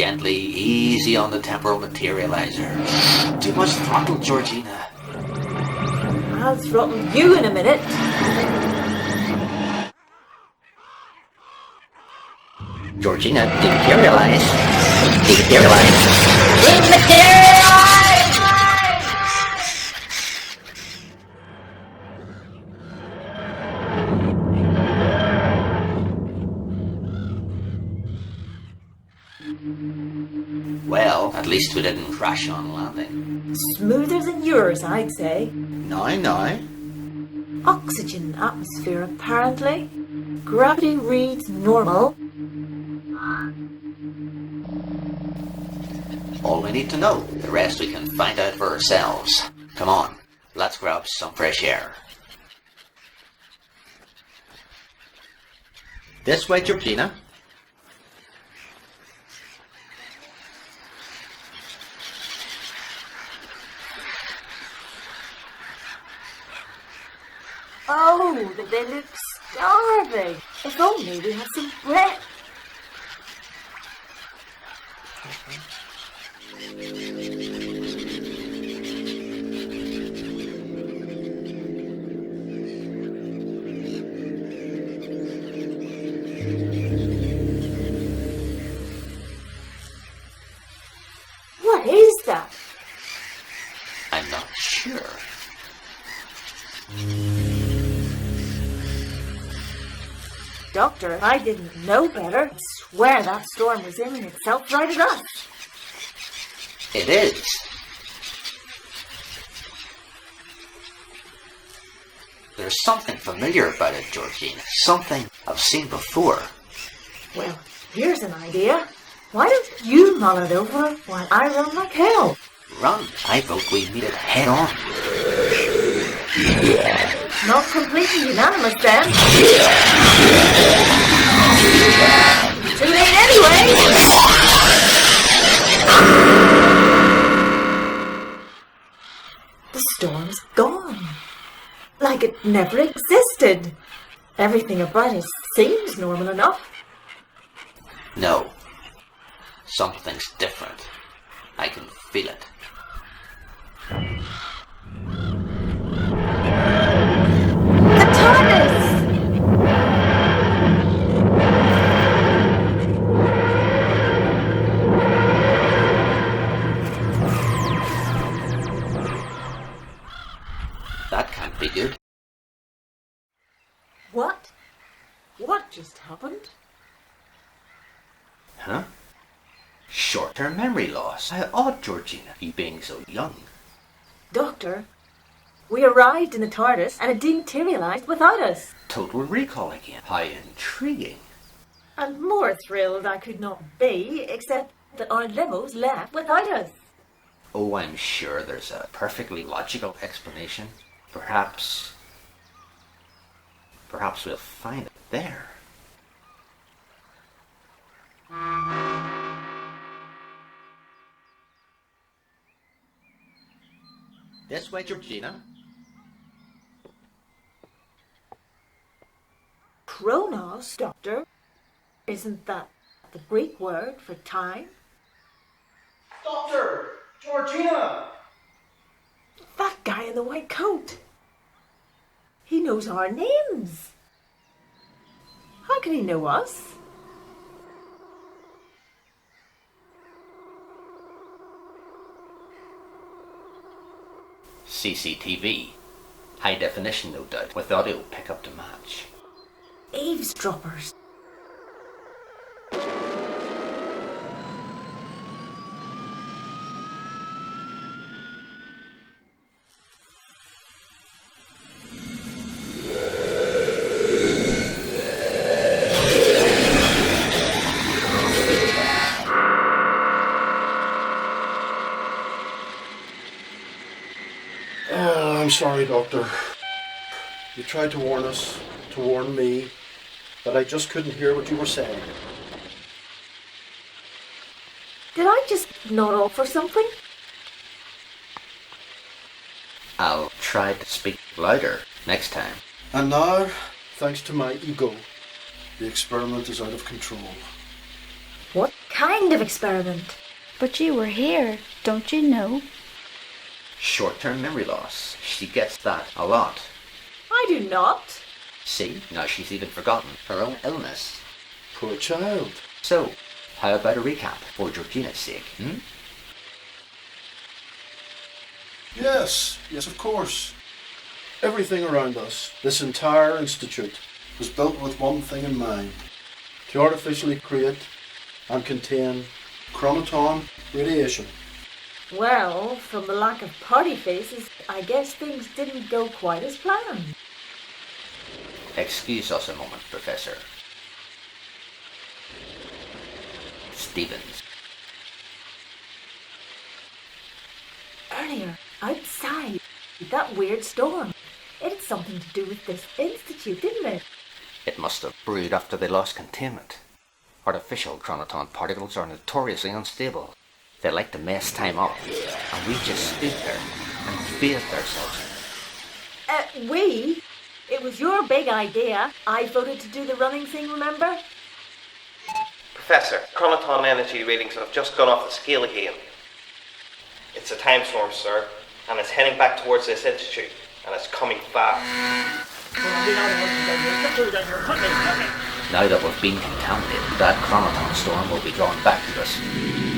Gently, easy on the temporal materializer. Too much throttle, Georgina. I'll throttle you in a minute. Georgina, dematerialize. Dematerialize. Well, at least we didn't crash on landing. Smoother than yours, I'd say. Now. Oxygen atmosphere, apparently. Gravity reads normal. All we need to know. The rest we can find out for ourselves. Come on, let's grab some fresh air. This way, Georgina. Oh, they look starving. If only we had some bread. What is that? I'm not sure. Doctor, I didn't know better. I swear that storm was aiming itself right at us. It is. There's something familiar about it, Georgina. Something I've seen before. Well, here's an idea. Why don't you mull it over while I run like hell? Run. I vote we meet it head on. Not completely unanimous then. Too late anyway. The storm's gone. Like it never existed. Everything about it seems normal enough. No. Something's different. I can feel it. The TARDIS! That can't be good. What? What just happened? Huh? Short-term memory loss. How odd, Georgina, you being so young. Doctor, we arrived in the TARDIS and it dematerialized without us. Total recall again. How intriguing. And more thrilled I could not be, except that our limos left without us. Oh, I'm sure there's a perfectly logical explanation. Perhaps we'll find it there. This way, Georgina. Chronos, Doctor? Isn't that the Greek word for time? Doctor! Georgina! That guy in the white coat. He knows our names. How can he know us? CCTV. High definition, no doubt, with audio pickup to match. Eavesdroppers. I'm sorry, Doctor. You tried to warn us, to warn me, but I just couldn't hear what you were saying. Did I just nod off or something? I'll try to speak louder next time. And now, thanks to my ego, the experiment is out of control. What kind of experiment? But you were here, don't you know? Short-term memory loss. She gets that a lot. I do not. See, now she's even forgotten her own illness. Poor child. So, how about a recap for Georgina's sake, Yes, of course. Everything around us, this entire institute, was built with one thing in mind. To artificially create and contain chronoton radiation. Well, from the lack of party faces, I guess things didn't go quite as planned. Excuse us a moment, Professor Stevens. Earlier, outside, that weird storm. It had something to do with this institute, didn't it? It must have brewed after they lost containment. Artificial chronoton particles are notoriously unstable. They like to mess time up, and we just stood there and bathed ourselves. We? It was your big idea. I voted to do the running thing, remember? Professor, chronoton energy readings have just gone off the scale again. It's a time storm, sir, and it's heading back towards this institute, and it's coming fast. Now that we've been contaminated, that chronoton storm will be drawn back to us.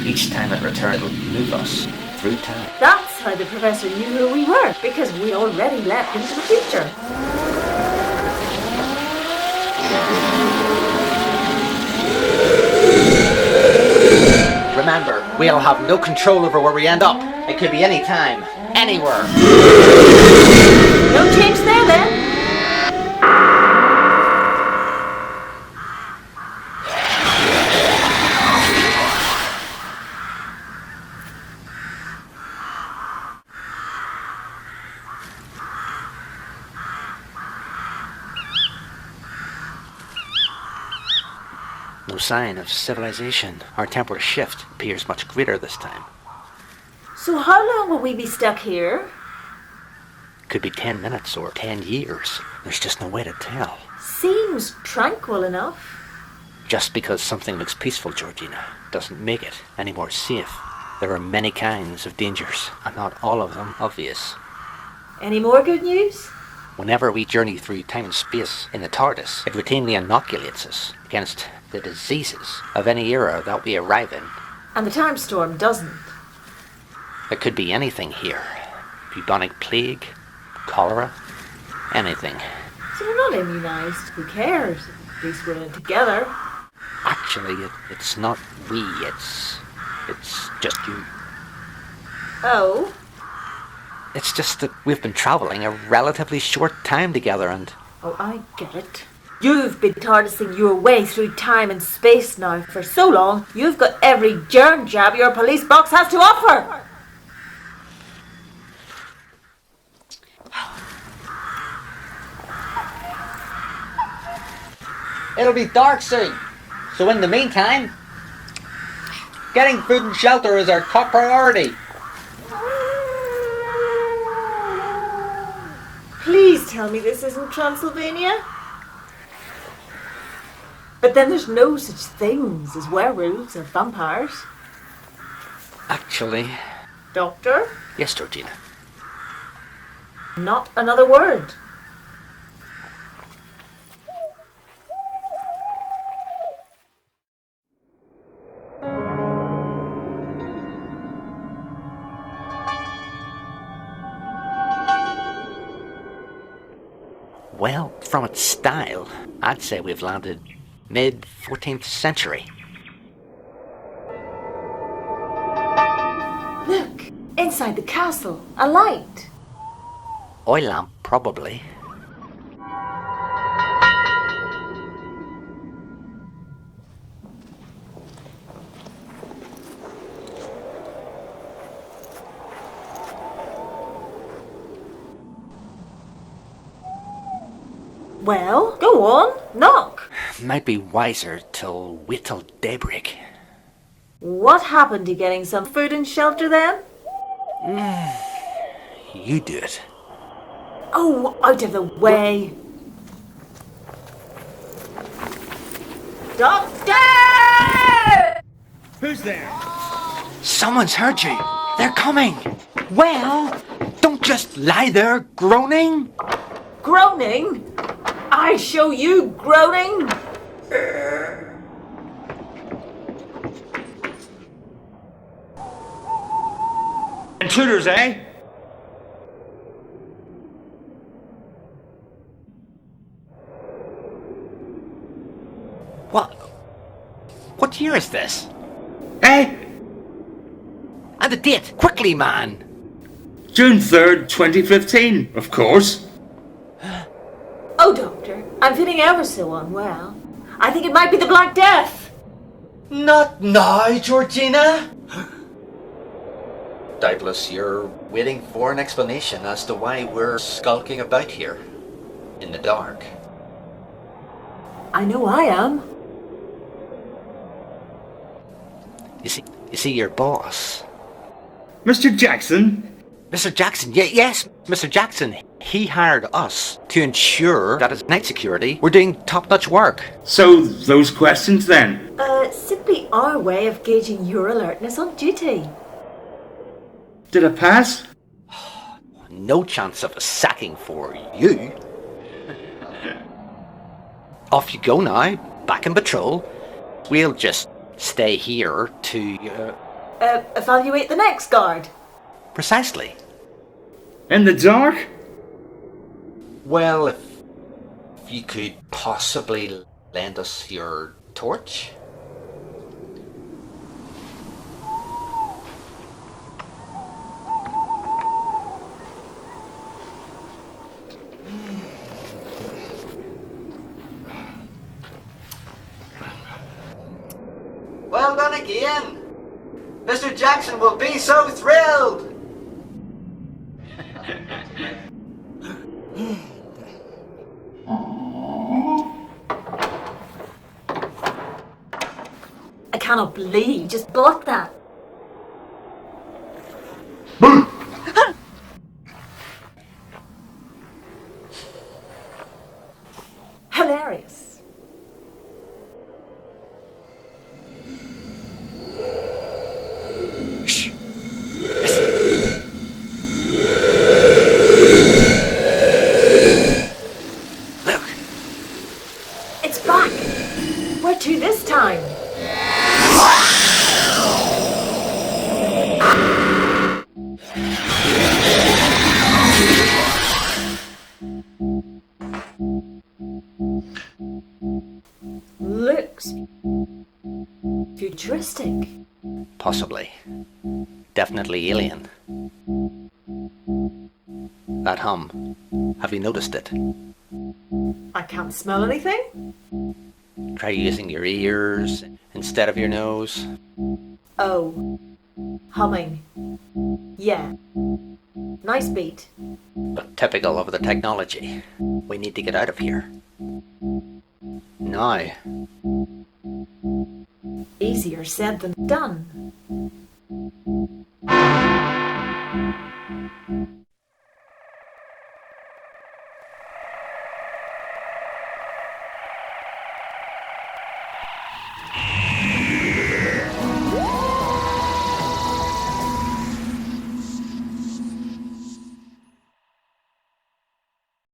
Each time it returns, it will move us through time. That's how the professor knew who we were, because we already leapt into the future. Remember, we'll have no control over where we end up. It could be any time, anywhere. No change there, then? No sign of civilization. Our temporal shift appears much greater this time. So how long will we be stuck here? Could be 10 minutes or 10 years. There's just no way to tell. Seems tranquil enough. Just because something looks peaceful, Georgina, doesn't make it any more safe. There are many kinds of dangers, and not all of them obvious. Any more good news? Whenever we journey through time and space in the TARDIS, it routinely inoculates us against the diseases of any era that we arrive in. And the time storm doesn't. It could be anything here. Bubonic plague, cholera, anything. So we're not immunised. Who cares? At least we're in together. Actually, it's not we, it's just you. Oh? It's just that we've been travelling a relatively short time together and... Oh, I get it. You've been TARDISing your way through time and space now for so long, you've got every germ jab your police box has to offer. It'll be dark soon, so in the meantime, getting food and shelter is our top priority. Please tell me this isn't Transylvania. But then there's no such things as werewolves or vampires. Actually... Doctor? Yes, Georgina. Not another word. Well, from its style, I'd say we've landed mid-14th century. Look, inside the castle, a light. Oil lamp, probably. Well, go on, knock. Might be wiser to wait till daybreak. What happened to getting some food and shelter then? You do it. Oh, out of the way. Doctor! Who's there? Someone's heard you. They're coming. Well, don't just lie there groaning. Groaning? I show you groaning? Intruders, eh? What year is this? Eh? And the date, quickly, man. June 3rd, 2015, of course. Oh, Doctor, I'm feeling ever so unwell. I think it might be the Black Death. Not now, Georgina. Doubtless you're waiting for an explanation as to why we're skulking about here in the dark. I know I am. You see your boss. Mr. Jackson? Mr. Jackson, yes, Mr. Jackson. He hired us to ensure that as night security, we're doing top-notch work. So, those questions then? Simply our way of gauging your alertness on duty. Did I pass? No chance of a sacking for you. Off you go now, back in patrol. We'll just stay here to... Evaluate the next guard. Precisely. In the dark? Well, if you could possibly lend us your torch? Well done again! Mr. Jackson will be so thrilled! I cannot believe you just bought that. Hilarious. Shh! Look! It's back. Where to this time? Looks futuristic. Possibly. Definitely alien. That hum. Have you noticed it? I can't smell anything. Try using your ears instead of your nose. Oh, humming. Yeah. Nice beat. But typical of the technology. We need to get out of here. Now. Easier said than done.